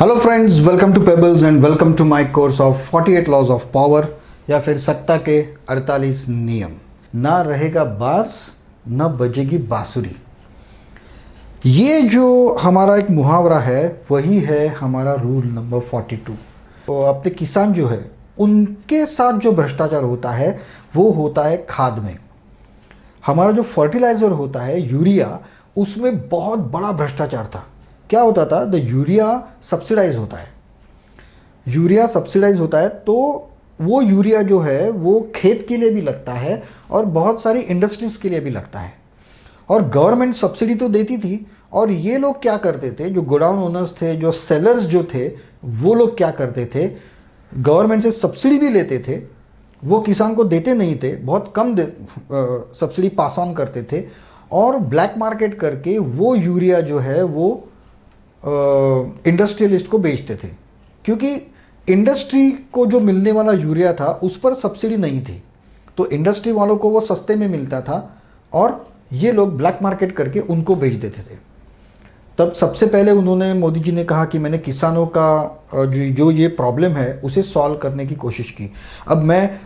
Hello friends, welcome to pebbles and welcome to my course of 48 laws of power या फिर सत्ता के 48 नियम। ना रहेगा बास न बजेगी बांसुरी। ये जो हमारा एक मुहावरा है वही है हमारा रूल नंबर 42। तो अपने किसान जो है उनके साथ जो भ्रष्टाचार होता है वो होता है खाद में। हमारा जो फर्टिलाइज़र होता है यूरिया, उसमें बहुत बड़ा भ्रष्टाचार था। क्या होता था? द यूरिया सब्सिडाइज होता है। यूरिया सब्सिडाइज होता है तो वो यूरिया जो है वो खेत के लिए भी लगता है और बहुत सारी इंडस्ट्रीज़ के लिए भी लगता है। और गवर्नमेंट सब्सिडी तो देती थी। और ये लोग क्या करते थे, जो गोडाउन ओनर्स थे, जो सेलर्स जो थे, वो लोग क्या करते थे, गवर्नमेंट से सब्सिडी भी लेते थे, वो किसान को देते नहीं थे, बहुत कम सब्सिडी पास ऑन करते थे और ब्लैक मार्केट करके वो यूरिया जो है वो इंडस्ट्रियलिस्ट को बेचते थे। क्योंकि इंडस्ट्री को जो मिलने वाला यूरिया था उस पर सब्सिडी नहीं थी, तो इंडस्ट्री वालों को वो सस्ते में मिलता था और ये लोग ब्लैक मार्केट करके उनको बेच देते थे। तब सबसे पहले उन्होंने, मोदी जी ने कहा कि मैंने किसानों का जो ये प्रॉब्लम है उसे सॉल्व करने की कोशिश की। अब मैं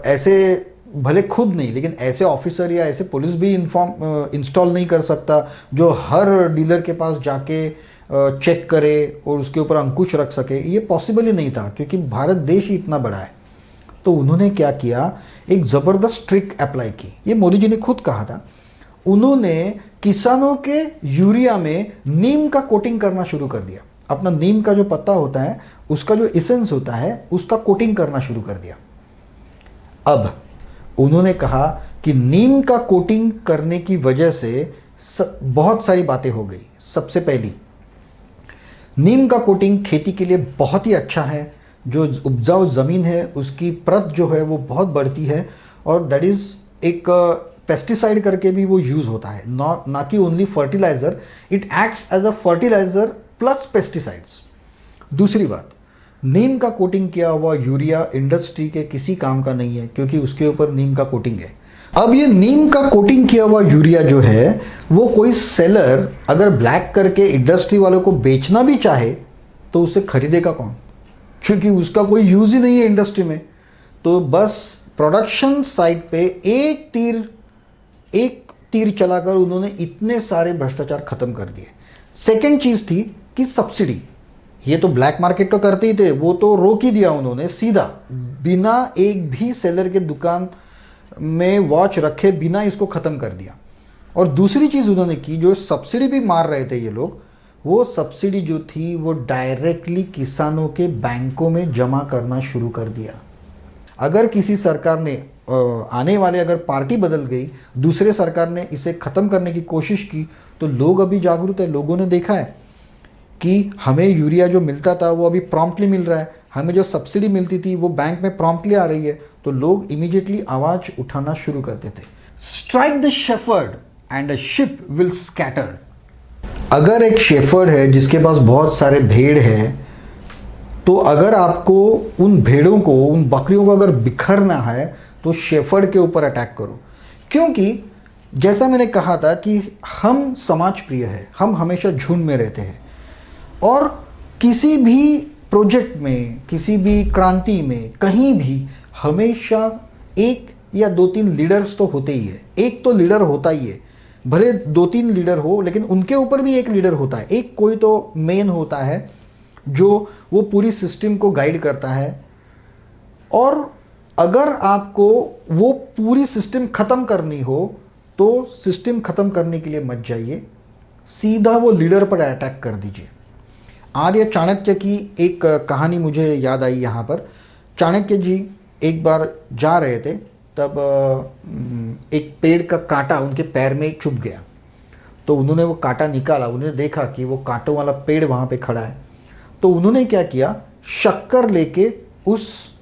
ऐसे भले खुद नहीं, लेकिन ऐसे ऑफिसर या ऐसे पुलिस भी इंस्टॉल नहीं कर सकता जो हर डीलर के पास जाके चेक करे और उसके ऊपर अंकुश रख सके। ये पॉसिबल ही नहीं था क्योंकि भारत देश ही इतना बड़ा है। तो उन्होंने क्या किया, एक ज़बरदस्त ट्रिक अप्लाई की। ये मोदी जी ने खुद कहा था। उन्होंने किसानों के यूरिया में नीम का कोटिंग करना शुरू कर दिया। अपना नीम का जो पत्ता होता है उसका जो इसेंस होता है उसका कोटिंग करना शुरू कर दिया। अब उन्होंने कहा कि नीम का कोटिंग करने की वजह से बहुत सारी बातें हो गई। सबसे पहली, नीम का कोटिंग खेती के लिए बहुत ही अच्छा है। जो उपजाऊ ज़मीन है उसकी परत जो है वो बहुत बढ़ती है और दैट इज़ एक पेस्टिसाइड करके भी वो यूज़ होता है, ना कि only fertiliser. It acts as a fertiliser plus pesticides. दूसरी बात, नीम का कोटिंग किया हुआ यूरिया इंडस्ट्री के किसी काम का नहीं है क्योंकि उसके ऊपर नीम का कोटिंग है। अब ये नीम का कोटिंग किया हुआ यूरिया जो है वो कोई सेलर अगर ब्लैक करके इंडस्ट्री वालों को बेचना भी चाहे तो उसे खरीदेगा कौन? क्योंकि उसका कोई यूज़ ही नहीं है इंडस्ट्री में। तो बस प्रोडक्शन साइड पे एक तीर चलाकर उन्होंने इतने सारे भ्रष्टाचार खत्म कर दिए। सेकेंड चीज़ थी कि सब्सिडी। ये तो ब्लैक मार्केट तो करते ही थे, वो तो रोक ही दिया उन्होंने सीधा, बिना एक भी सेलर के दुकान में वॉच रखे बिना इसको ख़त्म कर दिया। और दूसरी चीज़ उन्होंने की, जो सब्सिडी भी मार रहे थे ये लोग, वो सब्सिडी जो थी वो डायरेक्टली किसानों के बैंकों में जमा करना शुरू कर दिया। अगर किसी सरकार ने आने वाले अगर पार्टी बदल गई, दूसरे सरकार ने इसे ख़त्म करने की कोशिश की, तो लोग अभी जागरूक है। लोगों ने देखा है कि हमें यूरिया जो मिलता था वो अभी प्रॉम्प्टली मिल रहा है, हमें जो सब्सिडी मिलती थी वो बैंक में प्रॉम्प्टली आ रही है, तो लोग इमीडिएटली आवाज़ उठाना शुरू करते थे। Strike the shepherd and the ship will scatter. अगर एक शेफर्ड है जिसके पास बहुत सारे भेड़ हैं, तो अगर आपको उन भेड़ों को, उन बकरियों को अगर बिखरना है तो शेफर्ड के ऊपर अटैक करो। क्योंकि जैसा मैंने कहा था कि हम समाज प्रिय है, हम हमेशा झुंड में रहते हैं और किसी भी प्रोजेक्ट में, किसी भी क्रांति में, कहीं भी हमेशा एक या दो तीन लीडर्स तो होते ही है। एक तो लीडर होता ही है, भले दो तीन लीडर हो लेकिन उनके ऊपर भी एक लीडर होता है। एक कोई तो मेन होता है जो वो पूरी सिस्टम को गाइड करता है। और अगर आपको वो पूरी सिस्टम ख़त्म करनी हो तो सिस्टम ख़त्म करने के लिए मत जाइए, सीधा वो लीडर पर अटैक कर दीजिए। आर्य चाणक्य की एक कहानी मुझे याद आई यहाँ पर। चाणक्य जी एक बार जा रहे थे, तब एक पेड़ का कांटा उनके पैर में चुभ गया। तो उन्होंने वो कांटा निकाला, उन्होंने देखा कि वो कांटों वाला पेड़ वहाँ पे खड़ा है। तो उन्होंने क्या किया, शक्कर लेके उस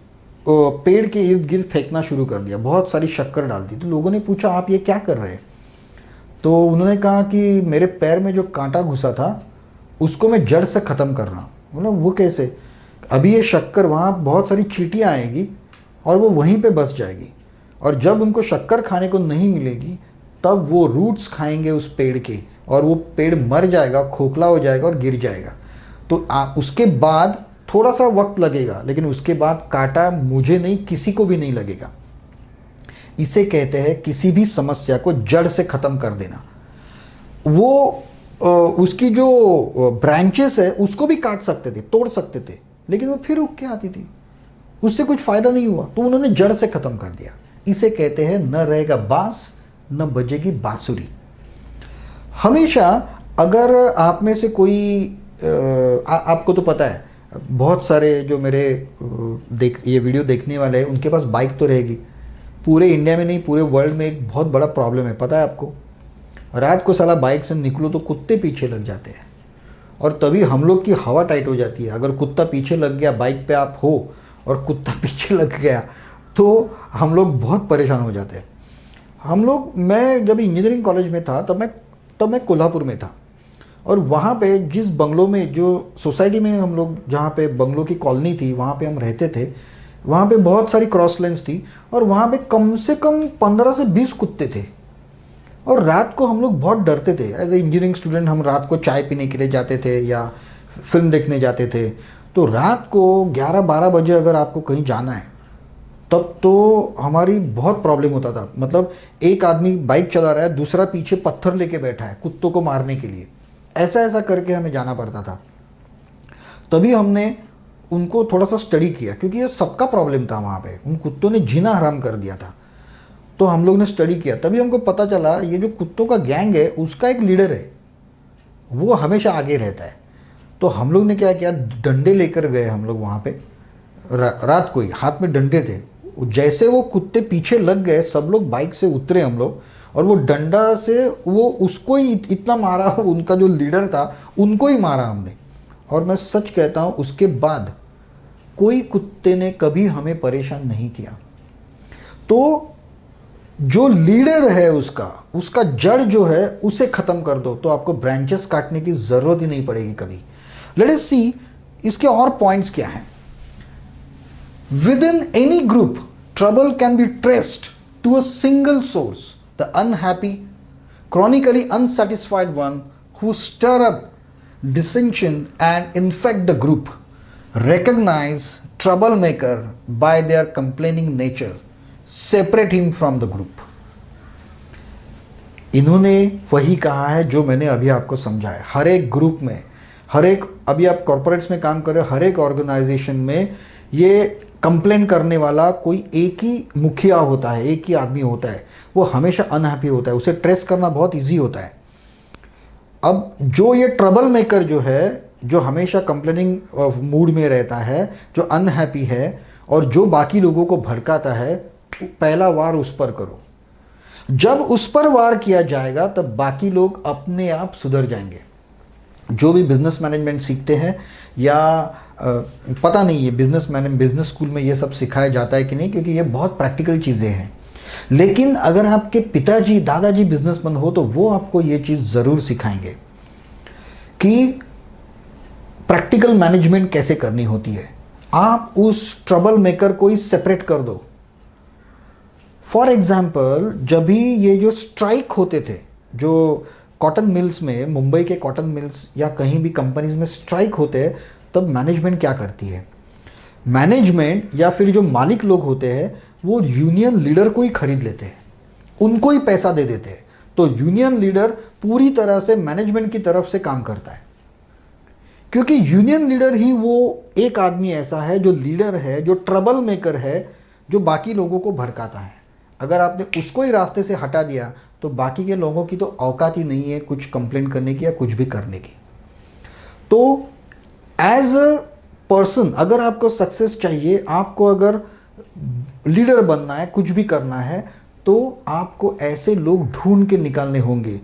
पेड़ के इर्द गिर्द फेंकना शुरू कर दिया, बहुत सारी शक्कर डाल दी। तो लोगों ने पूछा, आप ये क्या कर रहे हैं? तो उन्होंने कहा कि मेरे पैर में जो कांटा घुसा था उसको मैं जड़ से ख़त्म कर रहा हूँ। मतलब वो कैसे? अभी ये शक्कर, वहाँ बहुत सारी चींटियाँ आएगी और वो वहीं पे बस जाएगी, और जब उनको शक्कर खाने को नहीं मिलेगी तब वो रूट्स खाएंगे उस पेड़ के और वो पेड़ मर जाएगा, खोखला हो जाएगा और गिर जाएगा। तो उसके बाद थोड़ा सा वक्त लगेगा, लेकिन उसके बाद कांटा मुझे नहीं, किसी को भी नहीं लगेगा। इसे कहते हैं किसी भी समस्या को जड़ से खत्म कर देना। वो उसकी जो ब्रांचेस है उसको भी काट सकते थे, तोड़ सकते थे, लेकिन वो फिर उग के आती थी, उससे कुछ फायदा नहीं हुआ, तो उन्होंने जड़ से खत्म कर दिया। इसे कहते हैं न रहेगा बांस न बजेगी बांसुरी। हमेशा अगर आप में से कोई आपको तो पता है बहुत सारे जो मेरे ये वीडियो देखने वाले हैं उनके पास बाइक तो रहेगी। पूरे इंडिया में नहीं, पूरे वर्ल्ड में एक बहुत बड़ा प्रॉब्लम है, पता है आपको? रात को साला बाइक से निकलो तो कुत्ते पीछे लग जाते हैं, और तभी हम लोग की हवा टाइट हो जाती है। अगर कुत्ता पीछे लग गया, बाइक पे आप हो और कुत्ता पीछे लग गया, तो हम लोग बहुत परेशान हो जाते हैं। मैं जब इंजीनियरिंग कॉलेज में था तब मैं कोल्हापुर में था, और वहाँ पे जिस बंगलों में, जो सोसाइटी में हम लोग, जहाँ पे बंगलों की कॉलोनी थी, वहाँ पे हम रहते थे, वहाँ पे बहुत सारी क्रॉस लेन्स थी, और वहाँ पे कम से कम 15 से 20 कुत्ते थे। और रात को हम लोग बहुत डरते थे। एज ए इंजीनियरिंग स्टूडेंट हम रात को चाय पीने के लिए जाते थे या फिल्म देखने जाते थे, तो रात को 11-12 बजे अगर आपको कहीं जाना है तब तो हमारी बहुत प्रॉब्लम होता था। मतलब एक आदमी बाइक चला रहा है, दूसरा पीछे पत्थर लेके बैठा है कुत्तों को मारने के लिए, ऐसा करके हमें जाना पड़ता था। तभी हमने उनको थोड़ा सा स्टडी किया, क्योंकि ये सबका प्रॉब्लम था वहाँ पे, उन कुत्तों ने जीना हराम कर दिया था। तो हम लोग ने स्टडी किया, तभी हमको पता चला ये जो कुत्तों का गैंग है उसका एक लीडर है, वो हमेशा आगे रहता है। तो हम लोग ने क्या किया, डंडे लेकर गए हम लोग वहाँ पे, रात को ही हाथ में डंडे थे। जैसे वो कुत्ते पीछे लग गए, सब लोग बाइक से उतरे हम लोग, और वो डंडा से वो उसको ही इतना मारा, उनका जो लीडर था उनको ही मारा हमने। और मैं सच कहता हूँ, उसके बाद कोई कुत्ते ने कभी हमें परेशान नहीं किया। तो जो लीडर है उसका जड़ जो है उसे खत्म कर दो, तो आपको ब्रांचेस काटने की जरूरत ही नहीं पड़ेगी कभी। लेट अस सी इसके और पॉइंट्स क्या हैं। Within any group trouble can be traced to a single source, the unhappy chronically unsatisfied one who stir up dissension and infect the group. Recognize troublemaker by their complaining nature. Separate him from the group. इन्होंने वही कहा है जो मैंने अभी आपको समझाया। हर एक ग्रुप में, हर एक, अभी आप कॉर्पोरेट्स में काम कर रहे हो, हर एक ऑर्गेनाइजेशन में ये कंप्लेन करने वाला कोई एक ही मुखिया होता है, एक ही आदमी होता है, वो हमेशा अनहैप्पी होता है, उसे ट्रेस करना बहुत इजी होता है। अब जो ये ट्रबल मेकर जो है, जो हमेशा कंप्लेनिंग मूड में रहता है, जो अनहैप्पी है और जो बाकी लोगों को भड़काता है, पहला वार उस पर करो। जब उस पर वार किया जाएगा तब बाकी लोग अपने आप सुधर जाएंगे। जो भी बिजनेस मैनेजमेंट सीखते हैं, या पता नहीं ये बिजनेस स्कूल में ये सब सिखाया जाता है कि नहीं, क्योंकि ये बहुत प्रैक्टिकल चीज़ें हैं, लेकिन अगर आपके पिताजी दादाजी बिजनेसमैन हो तो वो आपको ये चीज़ ज़रूर सिखाएंगे कि प्रैक्टिकल मैनेजमेंट कैसे करनी होती है। आप उस ट्रबल मेकर को ही सेपरेट कर दो। फॉर एग्जाम्पल, जब भी ये जो स्ट्राइक होते थे, जो कॉटन मिल्स में, मुंबई के कॉटन मिल्स या कहीं भी कंपनीज में स्ट्राइक होते हैं, तब मैनेजमेंट क्या करती है? मैनेजमेंट या फिर जो मालिक लोग होते हैं वो यूनियन लीडर को ही खरीद लेते हैं, उनको ही पैसा दे देते हैं। तो यूनियन लीडर पूरी तरह से मैनेजमेंट की तरफ से काम करता है, क्योंकि यूनियन लीडर ही वो एक आदमी ऐसा है जो लीडर है, जो ट्रबल मेकर है, जो बाकी लोगों को भड़काता है। अगर आपने उसको ही रास्ते से हटा दिया तो बाकी के लोगों की तो औकात ही नहीं है कुछ कंप्लेंट करने की या कुछ भी करने की। तो एज अ पर्सन, अगर आपको सक्सेस चाहिए, आपको अगर लीडर बनना है, कुछ भी करना है, तो आपको ऐसे लोग ढूंढ के निकालने होंगे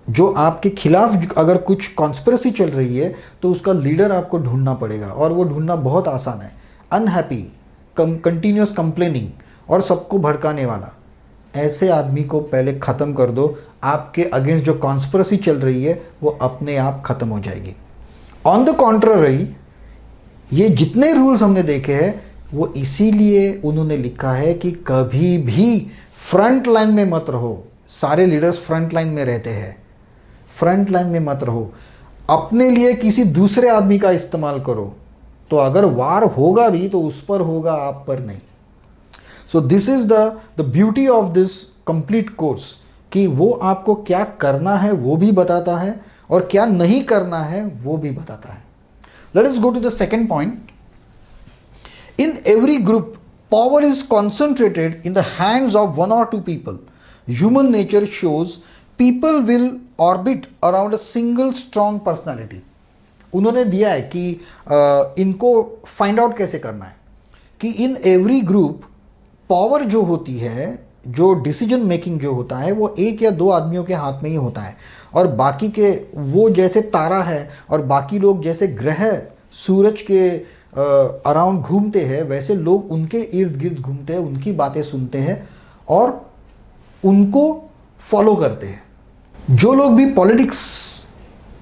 जो आपके खिलाफ, अगर कुछ कॉन्स्पिरेसी चल रही है तो उसका लीडर आपको ढूंढना पड़ेगा, और वो ढूंढना बहुत आसान है। अनहैप्पी, कंटिन्यूस कंप्लेनिंग और सबको भड़काने वाला, ऐसे आदमी को पहले ख़त्म कर दो। आपके अगेंस्ट जो कॉन्स्पिरेसी चल रही है वो अपने आप ख़त्म हो जाएगी। ऑन द कॉन्ट्ररी, ये जितने रूल्स हमने देखे हैं वो इसीलिए उन्होंने लिखा है कि कभी भी फ्रंट लाइन में मत रहो। सारे लीडर्स फ्रंट लाइन में रहते हैं, फ्रंट लाइन में मत रहो। अपने लिए किसी दूसरे आदमी का इस्तेमाल करो, तो अगर वार होगा भी तो उस पर होगा, आप पर नहीं। So this is the beauty of this complete course, कि वो आपको क्या करना है वो भी बताता है और क्या नहीं करना है वो भी बताता है। Let us go to the second point. In every group power is concentrated in the hands of one और two people. Human nature shows people will orbit around a single strong personality. उन्होंने दिया है कि इनको find out कैसे करना है, कि इन एवरी ग्रुप पावर जो होती है, जो डिसीजन मेकिंग जो होता है, वो एक या दो आदमियों के हाथ में ही होता है, और बाकी के वो जैसे तारा है और बाकी लोग जैसे ग्रह सूरज के अराउंड घूमते हैं, वैसे लोग उनके इर्द गिर्द घूमते हैं, उनकी बातें सुनते हैं और उनको फॉलो करते हैं। जो लोग भी पॉलिटिक्स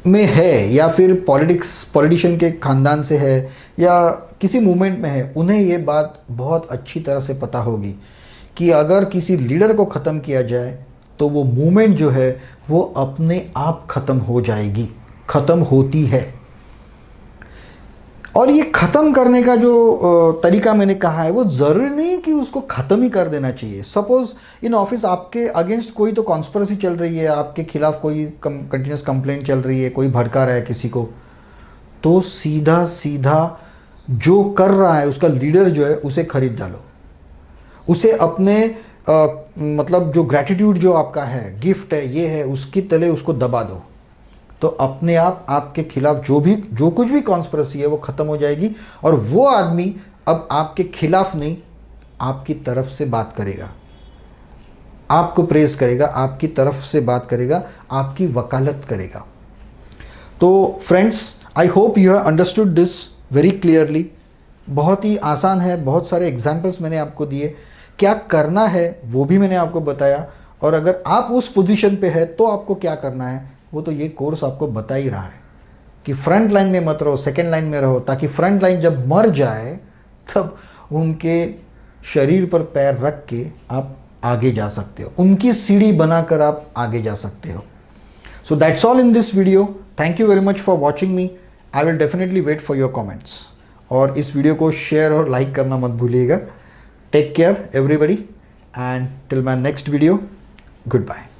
में है या फिर पॉलिटिशियन के खानदान से है या किसी मूवमेंट में है, उन्हें ये बात बहुत अच्छी तरह से पता होगी कि अगर किसी लीडर को ख़त्म किया जाए तो वो मूवमेंट जो है वो अपने आप ख़त्म हो जाएगी, ख़त्म होती है। और ये ख़त्म करने का जो तरीका मैंने कहा है, वो ज़रूरी नहीं कि उसको ख़त्म ही कर देना चाहिए। सपोज़ इन ऑफिस आपके अगेंस्ट कोई तो कॉन्स्पिरेसी चल रही है, आपके खिलाफ कोई कंटिन्यूस कंप्लेंट चल रही है, कोई भड़का रहा है किसी को, तो सीधा सीधा जो कर रहा है उसका लीडर जो है उसे खरीद डालो, उसे अपने मतलब जो ग्रैटिट्यूड जो आपका है, गिफ्ट है, ये है, उसकी तले उसको दबा दो, तो अपने आप आपके खिलाफ जो कुछ भी कॉन्स्पिरेसी है वो ख़त्म हो जाएगी और वो आदमी अब आपके खिलाफ नहीं, आपकी तरफ से बात करेगा, आपको प्रेज करेगा, आपकी तरफ से बात करेगा, आपकी वकालत करेगा। तो friends, I hope you have understood this very clearly. बहुत ही आसान है, बहुत सारे एग्जाम्पल्स मैंने आपको दिए, क्या करना है वो भी मैंने आपको बताया, और अगर आप उस पोजीशन पे है तो आपको क्या करना है वो तो ये कोर्स आपको बता ही रहा है कि फ्रंट लाइन में मत रहो, सेकंड लाइन में रहो, ताकि फ्रंट लाइन जब मर जाए तब उनके शरीर पर पैर रख के आप आगे जा सकते हो, उनकी सीढ़ी बनाकर आप आगे जा सकते हो। So that's all in this video. Thank you very much for watching me. I will definitely wait for your comments, और इस वीडियो को शेयर और लाइक करना मत भूलिएगा। Take care everybody, and till my next video, good bye.